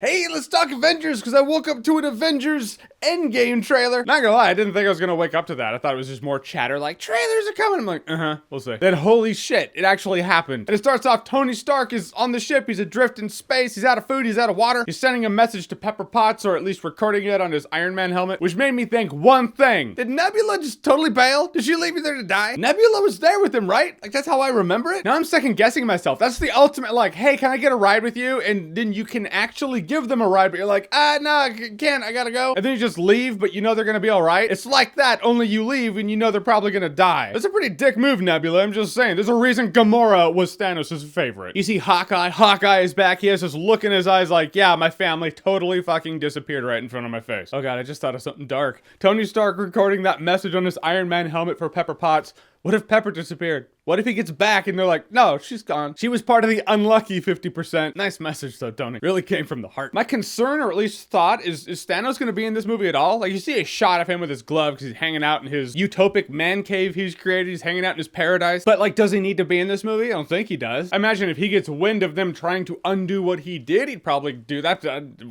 Hey, let's talk Avengers, because I woke up to an Avengers Endgame trailer. Not gonna lie, I didn't think I was gonna wake up to that. I thought it was just more chatter like, trailers are coming. I'm like, we'll see. Then holy shit, it actually happened. And it starts off, Tony Stark is on the ship, he's adrift in space, he's out of food, he's out of water. He's sending a message to Pepper Potts, or at least recording it on his Iron Man helmet, which made me think one thing. Did Nebula just totally bail? Did she leave me there to die? Nebula was there with him, right? Like, that's how I remember it? Now I'm second guessing myself. That's the ultimate, like, hey, can I get a ride with you? And then you can actually give them a ride, but you're like, no, I can't, I gotta go. And then you just leave, but you know they're gonna be all right. It's like that, only you leave and you know they're probably gonna die. That's a pretty dick move, Nebula. I'm just saying. There's a reason Gamora was Thanos' favorite. You see Hawkeye. Hawkeye is back. He has this look in his eyes like, yeah, my family totally fucking disappeared right in front of my face. Oh god, I just thought of something dark. Tony Stark recording that message on his Iron Man helmet for Pepper Potts. What if Pepper disappeared? What if he gets back and they're like, no, she's gone. She was part of the unlucky 50%. Nice message though, Tony. Really came from the heart. My concern, or at least thought, is Thanos gonna be in this movie at all? Like, you see a shot of him with his glove because he's hanging out in his utopic man cave he's created. He's hanging out in his paradise. But like, does he need to be in this movie? I don't think he does. I imagine if he gets wind of them trying to undo what he did, he'd probably do that.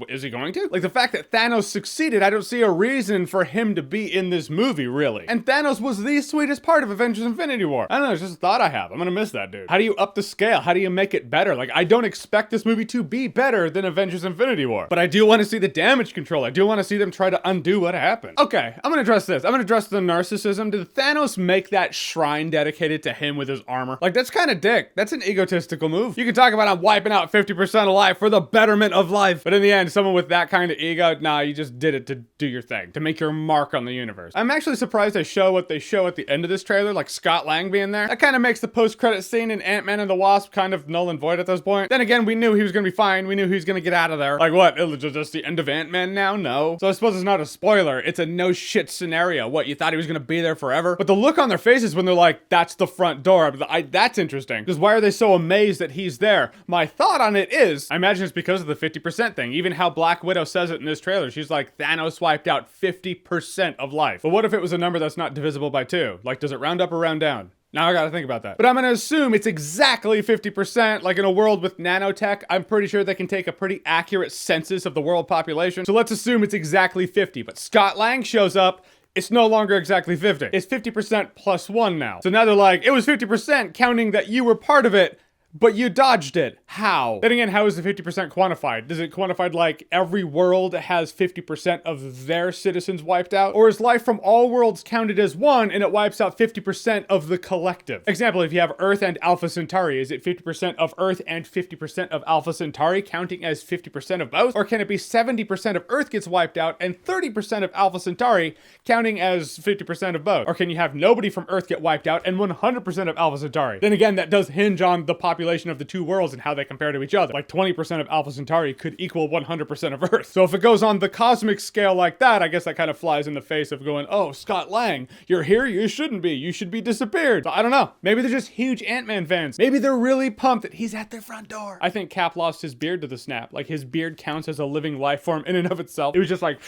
Is he going to? Like, the fact that Thanos succeeded, I don't see a reason for him to be in this movie, really. And Thanos was the sweetest part of Avengers Infinity War. I don't know, it's just a thought I have. I'm gonna miss that dude. How do you up the scale? How do you make it better? Like, I don't expect this movie to be better than Avengers Infinity War, but I do want to see the damage control. I do want to see them try to undo what happened. Okay, I'm gonna address this. I'm gonna address the narcissism. Did Thanos make that shrine dedicated to him with his armor? Like, that's kind of dick. That's an egotistical move. You can talk about I'm wiping out 50% of life for the betterment of life, but in the end, someone with that kind of ego, nah, you just did it to do your thing, to make your mark on the universe. I'm actually surprised they show what they show at the end of this trailer, like Scott Lang being there. That kind of makes the post-credit scene in Ant-Man and the Wasp kind of null and void at this point. Then again, we knew he was gonna be fine. We knew he was gonna get out of there. Like, what? Is it just the end of Ant-Man now? No. So I suppose it's not a spoiler. It's a no shit scenario. What, you thought he was gonna be there forever? But the look on their faces when they're like, that's the front door. That's interesting. Because why are they so amazed that he's there? My thought on it is, I imagine it's because of the 50% thing. Even how Black Widow says it in this trailer. She's like, Thanos wiped out 50% of life. But what if it was a number that's not divisible by 2? Like, does it round up or round down? Now I gotta think about that. But I'm gonna assume it's exactly 50%. Like, in a world with nanotech, I'm pretty sure they can take a pretty accurate census of the world population. So let's assume it's exactly 50. But Scott Lang shows up. It's no longer exactly 50. It's 50% plus 1 now. So now they're like, it was 50% counting that you were part of it, but you dodged it. How? Then again, how is the 50% quantified? Is it quantified like every world has 50% of their citizens wiped out? Or is life from all worlds counted as 1 and it wipes out 50% of the collective? Example, if you have Earth and Alpha Centauri, is it 50% of Earth and 50% of Alpha Centauri counting as 50% of both? Or can it be 70% of Earth gets wiped out and 30% of Alpha Centauri counting as 50% of both? Or can you have nobody from Earth get wiped out and 100% of Alpha Centauri? Then again, that does hinge on the population of the two worlds and how they compare to each other. Like 20% of Alpha Centauri could equal 100% of Earth. So if it goes on the cosmic scale like that, I guess that kind of flies in the face of going, oh, Scott Lang, you're here, you shouldn't be. You should be disappeared. So I don't know. Maybe they're just huge Ant-Man fans. Maybe they're really pumped that he's at their front door. I think Cap lost his beard to the snap. Like, his beard counts as a living life form in and of itself. It was just like,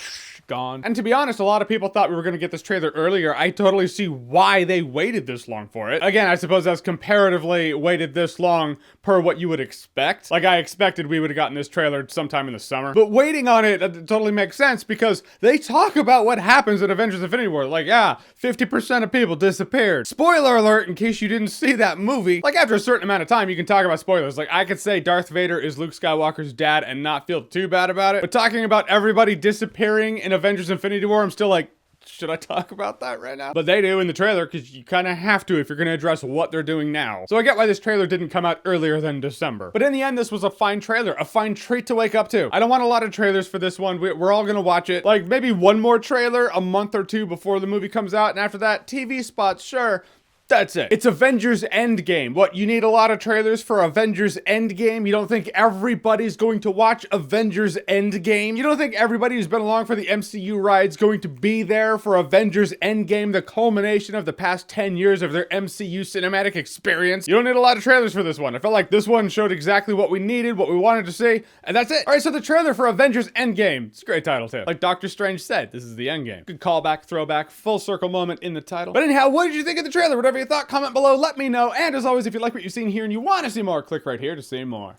gone. And to be honest, a lot of people thought we were going to get this trailer earlier. I totally see why they waited this long for it. Again, I suppose that's comparatively waited this long per what you would expect. Like, I expected we would have gotten this trailer sometime in the summer. But waiting on it totally makes sense because they talk about what happens in Avengers Infinity War. Like, yeah, 50% of people disappeared. Spoiler alert, in case you didn't see that movie. Like, after a certain amount of time, you can talk about spoilers. Like, I could say Darth Vader is Luke Skywalker's dad and not feel too bad about it. But talking about everybody disappearing in Avengers Infinity War, I'm still like, should I talk about that right now? But they do in the trailer because you kind of have to if you're going to address what they're doing now. So I get why this trailer didn't come out earlier than December. But in the end, this was a fine trailer, a fine treat to wake up to. I don't want a lot of trailers for this one. We're all going to watch it. Like, maybe one more trailer a month or 2 before the movie comes out. And after that, TV spots, sure. That's it. It's Avengers Endgame. What, you need a lot of trailers for Avengers Endgame? You don't think everybody's going to watch Avengers Endgame? You don't think everybody who's been along for the MCU ride's going to be there for Avengers Endgame, the culmination of the past 10 years of their MCU cinematic experience? You don't need a lot of trailers for this one. I felt like this one showed exactly what we needed, what we wanted to see, and that's it. All right, so the trailer for Avengers Endgame. It's a great title, too. Like Doctor Strange said, this is the Endgame. Good callback, throwback, full circle moment in the title. But anyhow, what did you think of the trailer? Whatever you thought, comment below, let me know. And as always, if you like what you've seen here and you want to see more, click right here to see more.